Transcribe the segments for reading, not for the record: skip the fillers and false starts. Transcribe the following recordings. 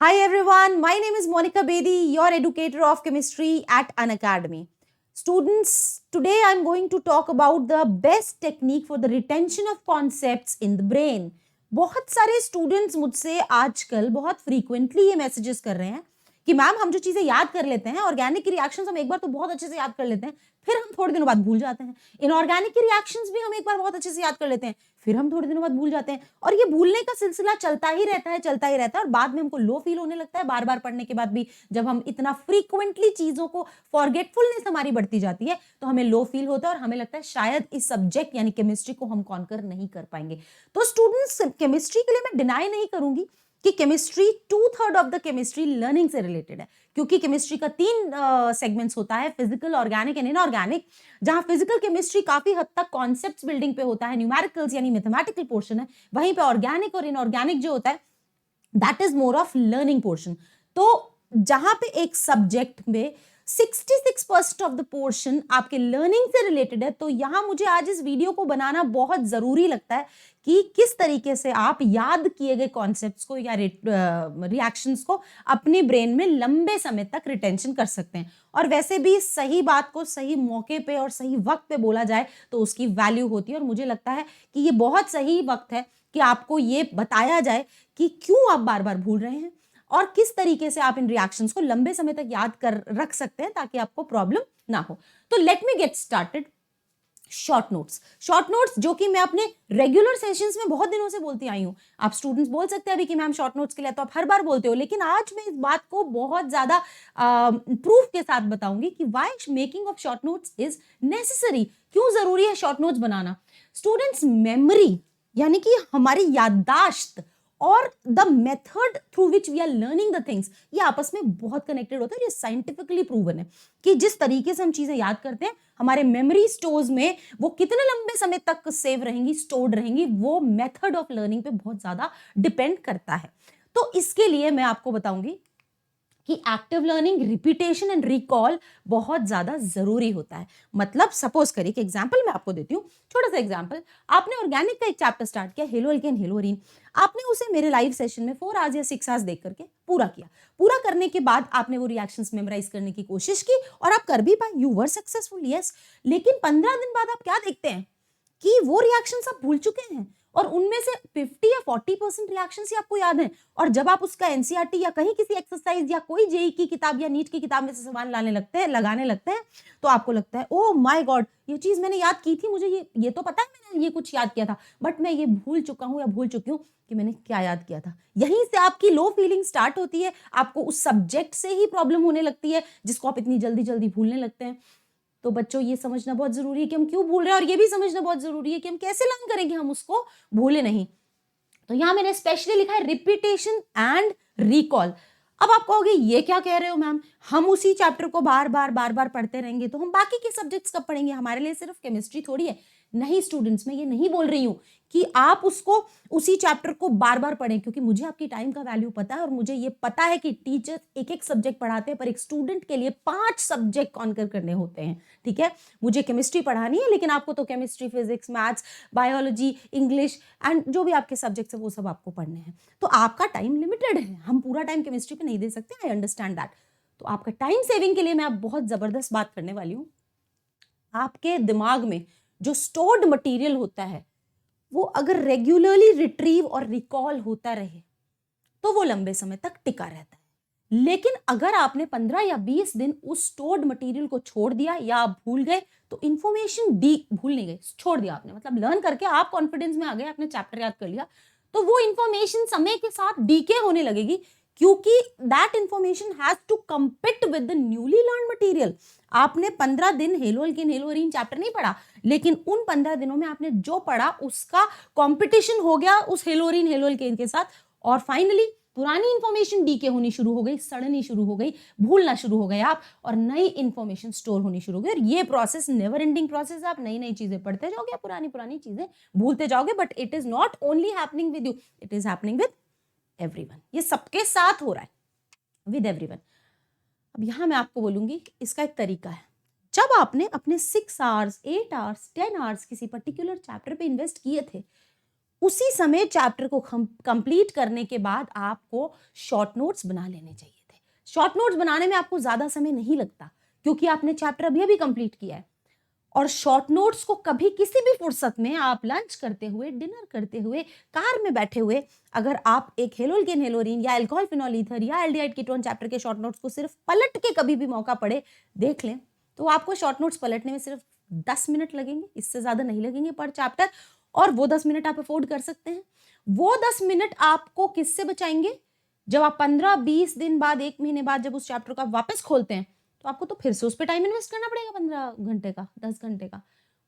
Hi everyone, my name is Monica Bedi, your educator of chemistry at Unacademy. Students, today I'm going to talk about the best technique for the retention of concepts in the brain. बहुत सारे students मुझसे आजकल बहुत frequently ये messages कर रहे हैं कि मैम हम जो चीजें याद कर लेते हैं, ऑर्गेनिक की रिएक्शंस हम एक बार तो बहुत अच्छे से याद कर लेते हैं, फिर हम थोड़े दिनों बाद भूल जाते हैं। इनऑर्गेनिक की रिएक्शंस भी हम एक बार बहुत अच्छे से याद कर लेते हैं, फिर हम थोड़े दिनों बाद भूल जाते हैं, और ये भूलने का सिलसिला चलता ही रहता है और बाद में हमको लो फील होने लगता है बार बार पढ़ने के बाद भी। जब हम इतना फ्रीक्वेंटली चीजों को, फॉरगेटफुलनेस हमारी बढ़ती जाती है, तो हमें लो फील होता है और हमें लगता है शायद इस सब्जेक्ट यानी केमिस्ट्री को हम कॉन्कर नहीं कर पाएंगे। तो स्टूडेंट्स, केमिस्ट्री के लिए मैं डिनाई नहीं करूंगी कि chemistry 2/3 of the chemistry learning से रिलेटेड है, क्योंकि केमिस्ट्री का 3 सेगमेंट्स होता है, फिजिकल, ऑर्गेनिक एंड इनऑर्गेनिक। जहां फिजिकल केमिस्ट्री काफी हद तक कॉन्सेप्ट्स बिल्डिंग पे होता है, न्यूमेरिकल्स यानी मैथमेटिकल पोर्शन है, वहीं पे ऑर्गेनिक और इनऑर्गेनिक जो होता है that is more of learning portion. तो जहां पे एक सब्जेक्ट में 66% ऑफ द पोर्शन आपके लर्निंग से रिलेटेड है, तो यहां मुझे आज इस वीडियो को बनाना बहुत जरूरी लगता है कि किस तरीके से आप याद किए गए कॉन्सेप्ट्स को या रिएक्शंस को अपने ब्रेन में लंबे समय तक रिटेंशन कर सकते हैं। और वैसे भी सही बात को सही मौके पे और सही वक्त पे बोला जाए तो उसकी वैल्यू होती है, और मुझे लगता है कि ये बहुत सही वक्त है कि आपको ये बताया जाए कि क्यों आप बार बार भूल रहे हैं और किस तरीके से आप इन रिएक्शंस को लंबे समय तक याद कर रख सकते हैं ताकि आपको प्रॉब्लम ना हो। तो let me get started. Short notes जो कि मैं अपने रेगुलर सेशंस में बहुत दिनों से बोलती आई हूं। आप स्टूडेंट्स बोल सकते हैं अभी कि मैम शॉर्ट नोट्स के लिए तो आप हर बार बोलते हो, लेकिन आज मैं इस बात को बहुत ज्यादा प्रूफ के साथ बताऊंगी कि why making of short notes is necessary. क्यों जरूरी है शॉर्ट नोट्स बनाना? स्टूडेंट्स, मेमोरी यानी कि हमारी याददाश्त और the method through which we are learning the things, ये आपस में बहुत कनेक्टेड होता है। ये साइंटिफिकली प्रूवन है कि जिस तरीके से हम चीजें याद करते हैं, हमारे मेमोरी स्टोर्स में वो कितने लंबे समय तक सेव रहेंगी, स्टोर्ड रहेंगी, वो मेथड ऑफ लर्निंग पे बहुत ज्यादा डिपेंड करता है। तो इसके लिए मैं आपको बताऊंगी कि active learning, repetition and recall बहुत ज्यादा जरूरी होता है। मतलब सपोज करिए कि एग्जांपल मैं आपको देती हूँ, छोटा सा एग्जांपल। आपने ऑर्गेनिक का एक चैप्टर स्टार्ट किया, हेलो एल्केन हेलोरीन। आपने उसे मेरे लाइव सेशन में 4 आवर्स या 6 आवर्स देख करके पूरा किया। पूरा करने के बाद आपने वो रिएक्शंस मेमोराइज करने की कोशिश की और आप कर भी पाए, यू वर सक्सेसफुल, यस। लेकिन 15 दिन बाद आप क्या देखते हैं कि वो रिएक्शंस आप भूल चुके हैं और उनमें से 50 या 40% रिएक्शंस ही आपको याद हैं। और जब आप उसका एनसीईआरटी या कहीं किसी एक्सरसाइज या कोई जेई की किताब या नीट की किताब में से सवाल लगाने लगते हैं, तो आपको लगता है ओ माय गॉड, ये चीज मैंने याद की थी, मुझे ये तो पता है मैंने ये कुछ याद किया था, बट मैं ये भूल चुका हूं या भूल चुकी हूं कि मैंने क्या याद किया था। यहीं से आपकी लो फीलिंग स्टार्ट होती है, आपको उस सब्जेक्ट से ही प्रॉब्लम होने लगती है जिसको आप इतनी जल्दी जल्दी भूलने लगते हैं। तो बच्चों, ये समझना बहुत जरूरी है कि हम क्यों भूल रहे हैं, और ये भी समझना बहुत जरूरी है कि हम कैसे लर्न करें कि हम उसको भूले नहीं। तो यहां मैंने स्पेशली लिखा है रिपीटेशन एंड रिकॉल। अब आप कहोगे ये क्या कह रहे हो मैम, हम उसी चैप्टर को बार बार पढ़ते रहेंगे तो हम बाकी के सब्जेक्ट्स कब पढ़ेंगे, हमारे लिए सिर्फ केमिस्ट्री थोड़ी है। नहीं स्टूडेंट्स, मैं ये नहीं बोल रही हूं कि आप उसको उसी चैप्टर को बार बार पढ़ें, क्योंकि मुझे आपकी टाइम का वैल्यू पता है और मुझे ये पता है कि टीचर्स एक एक सब्जेक्ट पढ़ाते हैं, पर एक स्टूडेंट के लिए 5 सब्जेक्ट कॉन्कर करने होते हैं। ठीक है, मुझे केमिस्ट्री पढ़ानी है, लेकिन आपको तो chemistry, physics, maths, biology, English and जो भी आपके सब्जेक्ट्स है वो सब आपको पढ़ने हैं। तो आपका टाइम लिमिटेड है, हम पूरा टाइम केमिस्ट्री पे नहीं दे सकते, आई अंडरस्टैंड दैट। तो आपका टाइम सेविंग के लिए मैं अब बहुत जबरदस्त बात करने वाली हूँ। आपके दिमाग में जो स्टोर्ड मटेरियल होता है वो अगर रेगुलरली रिट्रीव और रिकॉल होता रहे तो वो लंबे समय तक टिका रहता है। लेकिन अगर आपने 15 या 20 दिन उस स्टोर्ड मटेरियल को छोड़ दिया या आप भूल गए, तो इंफॉर्मेशन भूल नहीं गई, छोड़ दिया आपने, मतलब लर्न करके आप कॉन्फिडेंस में आ गए, आपने चैप्टर याद कर लिया, तो वो इंफॉर्मेशन समय के साथ डीके होने लगेगी, क्योंकि that information has to compete with the newly learn material. आपने 15 दिन हेलो एल्केन हेलोरीन चैप्टर नहीं पढ़ा, लेकिन उन 15 दिनों में आपने जो पढ़ा उसका कंपटीशन हो गया उस हेलोरीन हेलो एल्केन के साथ, और फाइनली पुरानी इंफॉर्मेशन डीके होनी शुरू हो गई, सड़नी शुरू हो गई, भूलना शुरू हो गए आप, और नई इंफॉर्मेशन स्टोर होनी शुरू हो गई। और ये प्रोसेस नेवर एंडिंग प्रोसेस है, आप नई नई चीजें पढ़ते जाओगे, पुरानी पुरानी चीजें भूलते जाओगे, but it is not only happening with you, it is happening with everyone. ये सबके साथ हो रहा है, विद एवरीवन। अब यहां मैं आपको बोलूंगी इसका एक तरीका है। जब आपने अपने 6 आवर्स, 8 आवर्स, 10 आवर्स किसी पर्टिकुलर चैप्टर पे इन्वेस्ट किए थे, उसी समय चैप्टर को कंप्लीट करने के बाद आपको शॉर्ट नोट्स बना लेने चाहिए थे। शॉर्ट नोट्स बनाने में आपको ज्यादा समय नहीं लगता क्योंकि आपने चैप्टर अभी अभी कंप्लीट किया है। और शॉर्ट नोट्स को कभी किसी भी फुर्सत में आप लंच करते हुए, डिनर करते हुए, कार में बैठे हुए, अगर आप एक हेलोल्केन हेलोरीन या अल्कोहल फिनोल ईथर या एल्डिहाइड कीटोन चैप्टर के शॉर्ट नोट्स को सिर्फ पलट के कभी भी मौका पड़े देख लें, तो आपको शॉर्ट नोट्स पलटने में सिर्फ 10 मिनट लगेंगे, इससे ज्यादा नहीं लगेंगे पर चैप्टर। और वो 10 मिनट आप अफोर्ड कर सकते हैं। वो 10 मिनट आपको किससे बचाएंगे? जब आप 15-20 दिन बाद, 1 महीने बाद जब उस चैप्टर को आप वापस खोलते हैं, तो आपको तो फिर से उस पर टाइम इन्वेस्ट करना पड़ेगा 15 घंटे का, 10 घंटे का।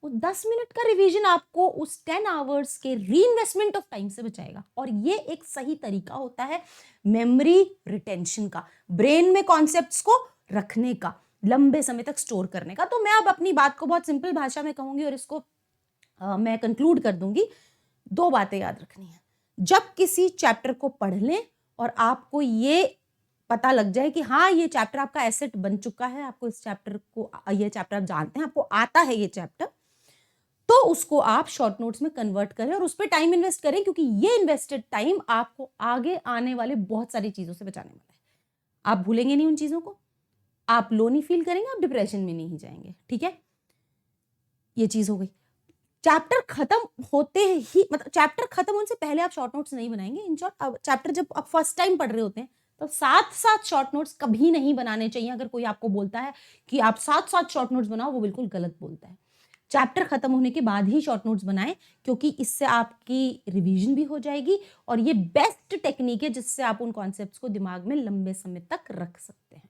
वो 10 मिनट का रिवीजन आपको उस 10 आवर्स के रीइन्वेस्टमेंट ऑफ टाइम से बचाएगा। और ये एक सही तरीका होता है मेमोरी रिटेंशन का, ब्रेन में कॉन्सेप्ट्स को रखने का, लंबे समय तक स्टोर करने का। तो मैं अब अपनी बात को बहुत सिंपल भाषा में कहूंगी और इसको मैं कंक्लूड कर दूंगी। 2 बातें याद रखनी है। जब किसी चैप्टर को पढ़ लें और आपको ये पता लग जाए कि हाँ ये चैप्टर आपका एसेट बन चुका है, आपको इस चैप्टर को, ये चैप्टर आप जानते हैं, आपको आता है ये चैप्टर, तो उसको आप शॉर्ट नोट्स में कन्वर्ट करें और उस पर टाइम इन्वेस्ट करें, क्योंकि ये इन्वेस्टेड टाइम आपको आगे आने वाले बहुत सारी चीजों से बचाने वाला है। आप भूलेंगे नहीं उन चीजों को, आप लो नहीं फील करेंगे, आप डिप्रेशन में नहीं जाएंगे। ठीक है, ये चीज हो गई। चैप्टर खत्म होते ही, मतलब चैप्टर खत्म होने से पहले आप शॉर्ट नोट्स नहीं बनाएंगे। इन शॉर्ट, चैप्टर जब आप फर्स्ट टाइम पढ़ रहे होते हैं तो साथ साथ शॉर्ट नोट्स कभी नहीं बनाने चाहिए। अगर कोई आपको बोलता है कि आप साथ साथ शॉर्ट नोट्स बनाओ, वो बिल्कुल गलत बोलता है। चैप्टर खत्म होने के बाद ही शॉर्ट नोट्स बनाएं, क्योंकि इससे आपकी रिवीजन भी हो जाएगी और ये बेस्ट टेक्निक है जिससे आप उन कॉन्सेप्ट्स को दिमाग में लंबे समय तक रख सकते हैं।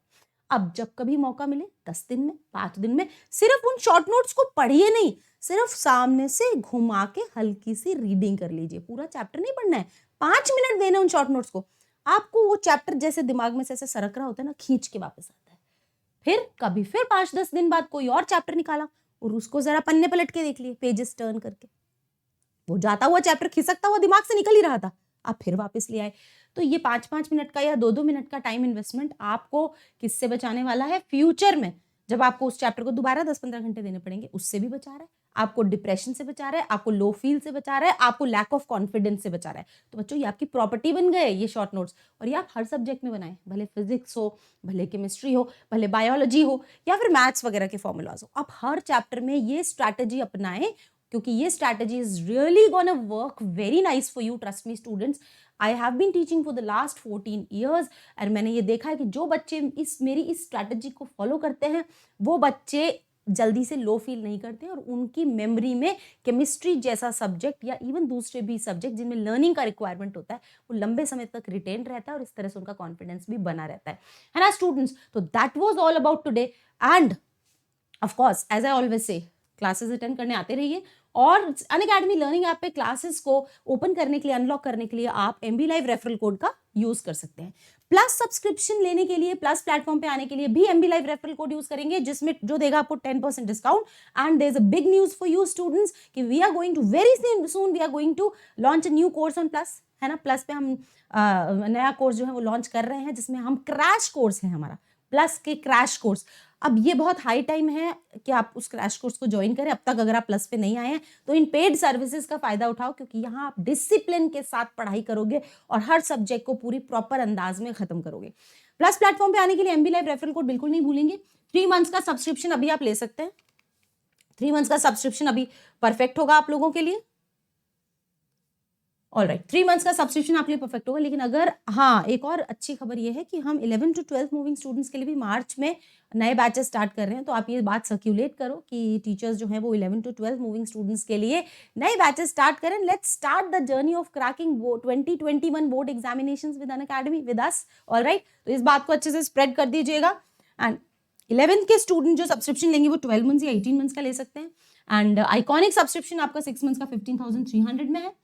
अब जब कभी मौका मिले, 10 दिन में, 5 दिन में, सिर्फ उन शॉर्ट नोट्स को पढ़िए नहीं, सिर्फ सामने से घुमा के हल्की सी रीडिंग कर लीजिए। पूरा चैप्टर नहीं पढ़ना है, 5 मिनट देने उन शॉर्ट नोट्स को। आपको वो चैप्टर जैसे दिमाग में से ऐसे सरक रहा होता है ना, खींच के वापस आता है। फिर कभी फिर 5-10 दिन बाद कोई और चैप्टर निकाला और उसको जरा पन्ने पलट के देख लिए, पेजेस टर्न करके, वो जाता हुआ चैप्टर खिसकता हुआ दिमाग से निकल ही रहा था, आप फिर वापस ले आए। तो ये 5-5 मिनट का या 2-2 मिनट का टाइम इन्वेस्टमेंट आपको किससे बचाने वाला है? फ्यूचर में जब आपको उस चैप्टर को दोबारा 10-15 घंटे देने पड़ेंगे, उससे भी बचा रहा है। आपको डिप्रेशन से बचा रहा है, आपको लो फील से बचा रहा है, आपको लैक ऑफ कॉन्फिडेंस से बचा रहा है। तो बच्चों, ये आपकी प्रॉपर्टी बन गए ये शॉर्ट नोट्स, और ये आप हर सब्जेक्ट में बनाएं, भले फिजिक्स हो, भले केमिस्ट्री हो, भले बायोलॉजी हो, या फिर मैथ्स वगैरह के फॉर्मूलाज हो। आप हर चैप्टर में ये स्ट्रैटेजी अपनाएं, क्योंकि ये strategy is really gonna work very nice for you. Trust me students, I have been teaching for the last 14 years और मैंने ये देखा है कि जो बच्चे मेरी इस स्ट्रैटेजी को फॉलो करते हैं, वो बच्चे जल्दी से लो फील नहीं करते और उनकी मेमोरी में केमिस्ट्री जैसा सब्जेक्ट या इवन दूसरे भी सब्जेक्ट जिनमें लर्निंग का रिक्वायरमेंट होता है, वो लंबे समय तक रिटेन रहता है और इस तरह से उनका कॉन्फिडेंस भी बना रहता है ना स्टूडेंट्स? तो that was all about today. End of course, as I always say, classes attend करने आते रहिए और अनअकैडमी लर्निंग ऐप पे क्लासेस को ओपन करने के लिए, अनलॉक करने के लिए आप MB Live रेफरल कोड का यूज कर सकते हैं। प्लस सब्सक्रिप्शन लेने के लिए, प्लस प्लेटफॉर्म पे आने के लिए भी MB Live referral code use करेंगे, जिसमें जो देगा आपको 10% discount. And there is a big news for you students कि we are going to very soon we are going to launch a new course on plus, है ना। Plus पे हम नया कोर्स जो है वो लॉन्च कर रहे हैं, जिसमें हम क्रैश कोर्स है हमारा, प्लस के क्रैश कोर्स। अब ये बहुत हाई टाइम है कि आप उस क्रैश कोर्स को ज्वाइन करें। अब तक अगर आप प्लस पे नहीं आए हैं तो इन पेड सर्विसेज का फायदा उठाओ, क्योंकि यहाँ आप डिसिप्लिन के साथ पढ़ाई करोगे और हर सब्जेक्ट को पूरी प्रॉपर अंदाज में खत्म करोगे। प्लस प्लेटफॉर्म पे आने के लिए MB Live रेफरल कोड बिल्कुल नहीं भूलेंगे। 3 मंथ्स का सब्सक्रिप्शन अभी आप ले सकते हैं। 3 मंथ्स का सब्सक्रिप्शन अभी परफेक्ट होगा आप लोगों के लिए। ऑलराइट, 3 मंथ्स का सब्सक्रिप्शन आपके लिए परफेक्ट होगा। लेकिन अगर, हाँ, एक और अच्छी खबर ये है कि हम 11 to 12 मूविंग स्टूडेंट्स के लिए भी मार्च में नए बैचेस स्टार्ट कर रहे हैं। तो आप ये बात सर्क्यूलेट करो कि टीचर्स जो हैं वो 11 to 12 मूविंग स्टूडेंट्स के लिए नए बैचेस स्टार्ट करें। Let's start the journey of cracking 2021 board examinations with Unacademy with us. Alright, तो इस बात को अच्छे से स्प्रेड कर दीजिएगा। एंड 11th के स्टूडेंट जो सब्सक्रिप्शन लेंगे वो 12 मंथ्स या 18 मंथ्स का ले सकते हैं। एंड आइकॉनिक सब्सक्रिप्शन आपका 6 मंथ्स का 15,300 में है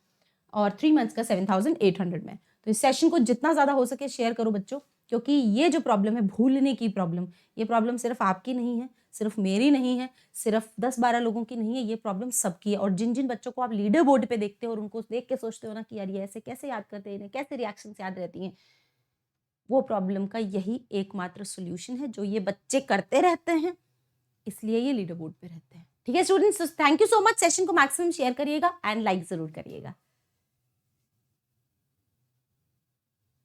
और 3 मंथ्स का 7,800 में। तो इस सेशन को जितना ज़्यादा हो सके शेयर करो बच्चों, क्योंकि ये जो प्रॉब्लम है, भूलने की प्रॉब्लम, ये प्रॉब्लम सिर्फ आपकी नहीं है, सिर्फ मेरी नहीं है, सिर्फ 10-12 लोगों की नहीं है, ये प्रॉब्लम सबकी है। और जिन जिन बच्चों को आप लीडर बोर्ड पे देखते हो और उनको देख के सोचते हो ना कि यार ये ऐसे कैसे याद करते हैं, इन्हें कैसे रिएक्शन याद रहती हैं, वो प्रॉब्लम का यही एकमात्र सोल्यूशन है जो ये बच्चे करते रहते हैं, इसलिए ये लीडर बोर्ड पे रहते हैं। ठीक है students, thank you so much. Session को मैक्सिमम शेयर करिएगा एंड लाइक जरूर करिएगा।